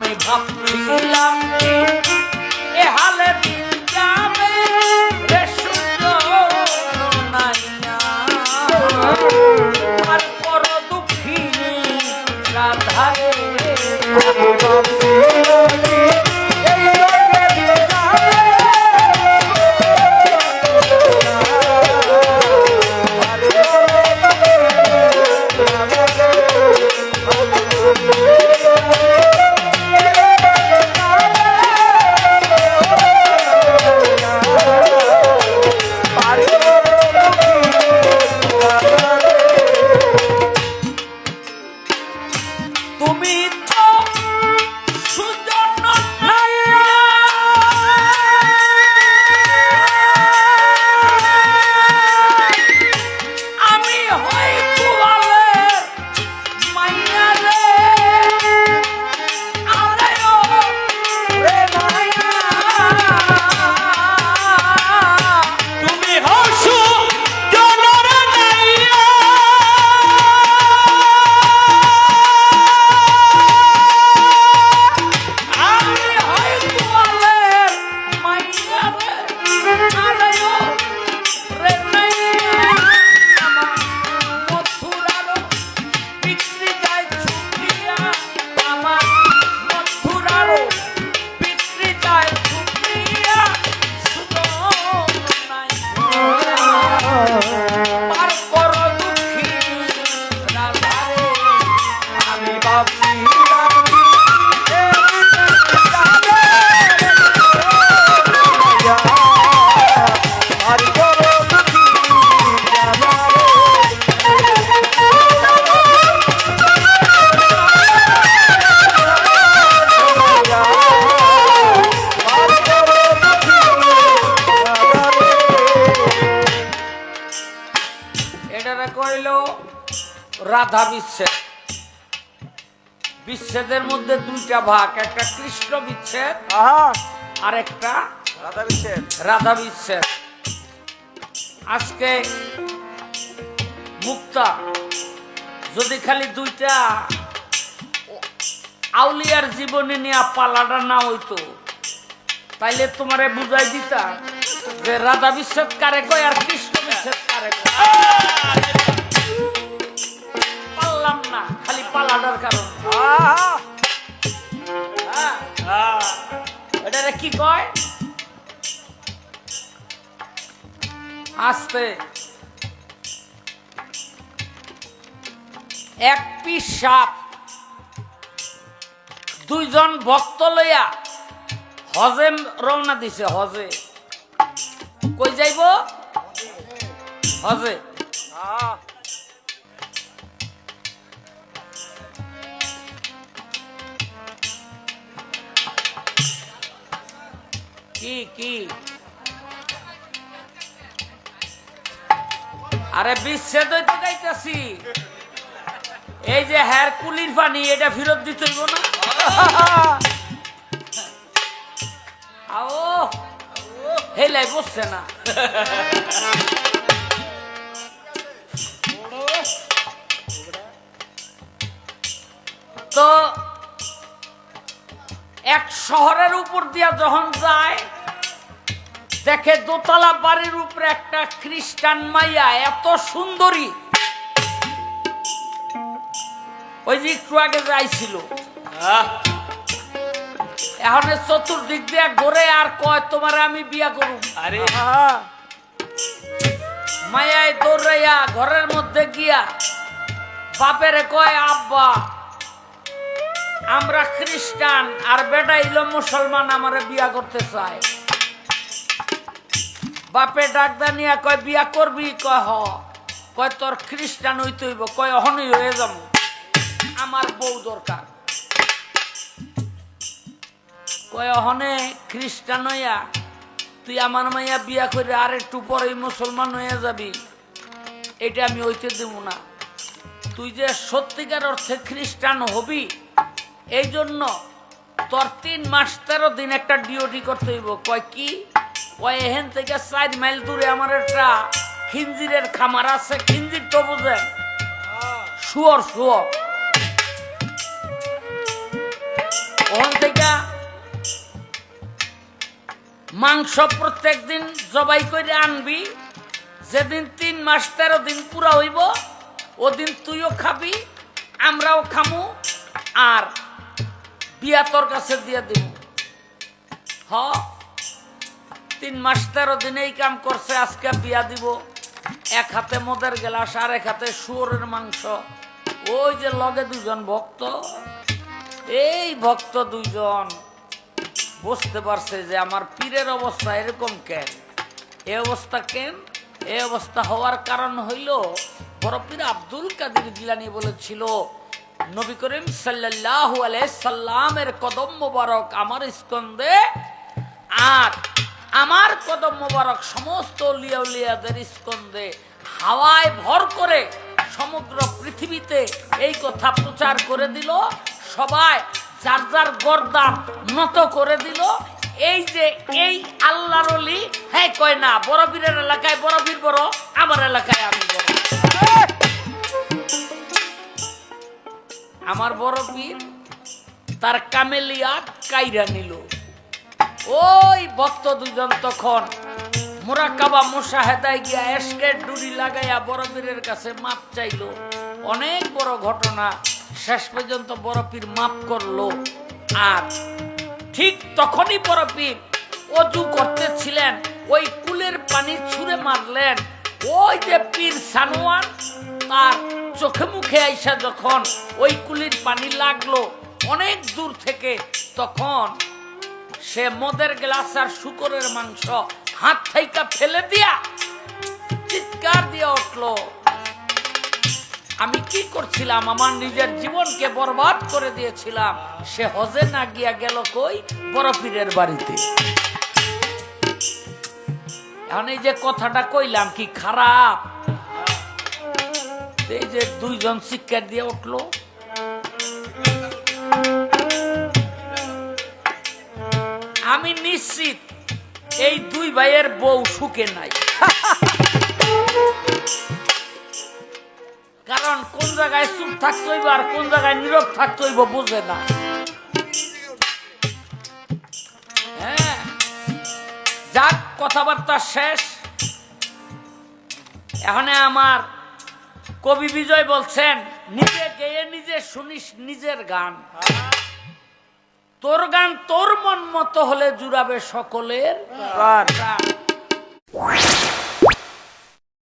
আমি ভাবছিলাম এ হালে দিন যাবে রে সুজন নাইয়া আর পর দুঃখিনী রাধারে রাধা বিচ্ছেদ। বিচ্ছেদের মধ্যে দুইটা ভাগ, একটা কৃষ্ণ বিচ্ছেদ আর একটা রাধা বিচ্ছেদ। রাধা বিচ্ছেদ। আজকে মুক্তা যদি খালি দুইটা আউলিয়ার জীবনে নিয়ে পালাটা না হইতো তাইলে তোমারে বুঝাই দিতা যে রাধা বিচ্ছেদ কারে কয় আর কৃষ্ণ বিচ্ছেদ কারে কয়। পারলাম না খালি পালাটার কারণ। এটারে কি কয়? আস্তে এক পিস সাপ দুইজন ভক্ত লইয়া হজে রওনা দিছে। হজে কই যাইব? হজে। কি কি আরে বিচ্ছেদ হইতে যাইতাছি। এই যে হ্যার কুলির পানি এটা ফেরত দিতে হইব না? আও হেলাই বসছে না। তো এক শহরের উপর দিয়া যখন যায় দেখে দোতলা বাড়ির উপরে একটা খ্রিস্টান মাইয়া এত সুন্দরী, ওই যে একটু আগে যাইছিল, এখন চতুর্দিক দিয়ে ঘুরে আর কয় তোমার আমি বিয়া করুম। আরে মায়ায় দৌড়াইয়া ঘরের মধ্যে গিয়া বাপেরে কয় আব্বা আমরা খ্রিস্টান আর বেটা ইলো মুসলমান, আমারে বিয়া করতে চায়। বাপে ডাকদা নিয়া কয় বিয়া করবি? কয় হ। কয় তোর খ্রিস্টান হইতে হইব। কয় অহনই হয়ে যাব, আমার বউ দরকার। কয় অহনে খ্রিস্টান হইয়া তুই আমার মাইয়া বিয়া করে আর একটু পরেই মুসলমান হয়ে যাবি, এটা আমি হইতে দেব না। তুই যে সত্যিকার অর্থে খ্রিস্টান হবি এই জন্য তোর 3 মাস 13 দিন একটা ডিউটি করতে হইব। কয় কি? কয় এখান থেকে 4 মাইল দূরে আমার একটা খিঞ্জিরের খামার আছে। খিঞ্জির তো বুঝেন? শুয়োর। শুয়োর ওখান থেকে মাংস প্রত্যেক দিন জবাই করে আনবি, যেদিন 3 মাস 13 দিন পুরা হইব ওদিন তুইও খাবি আমরাও খামু, আর বিয়া তোর কাছে দিয়ে দিব। 3 মাস 13 দিন এই কাম করছে, আজকে বিয়া দিব। এক হাতে মদের গ্লাস আর এক হাতে শুয়োরের মাংস। ওই যে লগে 2 জন ভক্ত, এই ভক্ত 2 জন বুঝতে পারছে যে আমার পীরের অবস্থা এরকম কেন, এই অবস্থা কেন? এই অবস্থা হওয়ার কারণ হইল বড় পীর আব্দুল কাদের জিলানী বলেছিল, নবী করিম সাল্লাল্লাহু আলাইহি সাল্লামের কদম মোবারক আমার স্কন্ধে, আর আমার কদম মোবারক সমস্ত আউলিয়া উলিয়াদের স্কন্ধে, হাওয়ায় ভর করে সমগ্র পৃথিবীতে এই কথা প্রচার করে দিল। সবাই যার যার গর্দান নত করে দিল। এই যে এই আল্লাহর ওলি, হ্যাঁ কয় না বড় পীরের এলাকায় বড় পীর বড়, আমার এলাকায় আমি বড়। আমার বড় পীর তার কামেলিয়াত কাইরা নিল। ওই ভক্ত 2 জন তখন মুরাকাবা মুশাহেদায় গিয়া এশকের ডুরি লাগাইয়া বড় পীরের কাছে মাপ চাইল। অনেক বড় ঘটনা, শেষ পর্যন্ত বড় পীর মাপ করলো। আর ঠিক তখনই বড় পীর ওযু করতেছিলেন, ওই কুলের পানি ছুঁড়ে মারলেন। ওই যে পীর সানোয়ার তার চোখে মুখে আইসা যখন ওই কুলির পানি লাগলো অনেক দূর থেকে, তখন সে মদের গ্লাস আর শুকরের মাংস হাত থেকে ফেলে দিয়া চিৎকার দিয়ে উঠলো, আমি কি করছিলাম? আমার নিজের জীবনকে বরবাদ করে দিয়েছিলাম। সে হজে না গিয়া গেল কই? বড় পীরের বাড়িতে। এখন এই যে কথাটা কইলাম কি খারাপ? এই যে 2 জন চিৎকার দিয়ে উঠলো, আমি নিশ্চিত এই 2 ভাইয়ের বউ সুখে নাই। কারণ কোন জায়গায় চুপ থাকতে হইব আর কোন জায়গায় নীরব থাকতে হইব বুঝে না। হ্যাঁ, যাক কথাবার্তা শেষ। এখন আমার কবি বিজয় বলছেন, নিজে গেয়ে নিজে শুনিস নিজের গান, তোর গান তোর মন মতো হলে জুড়াবে সকলের প্রাণ।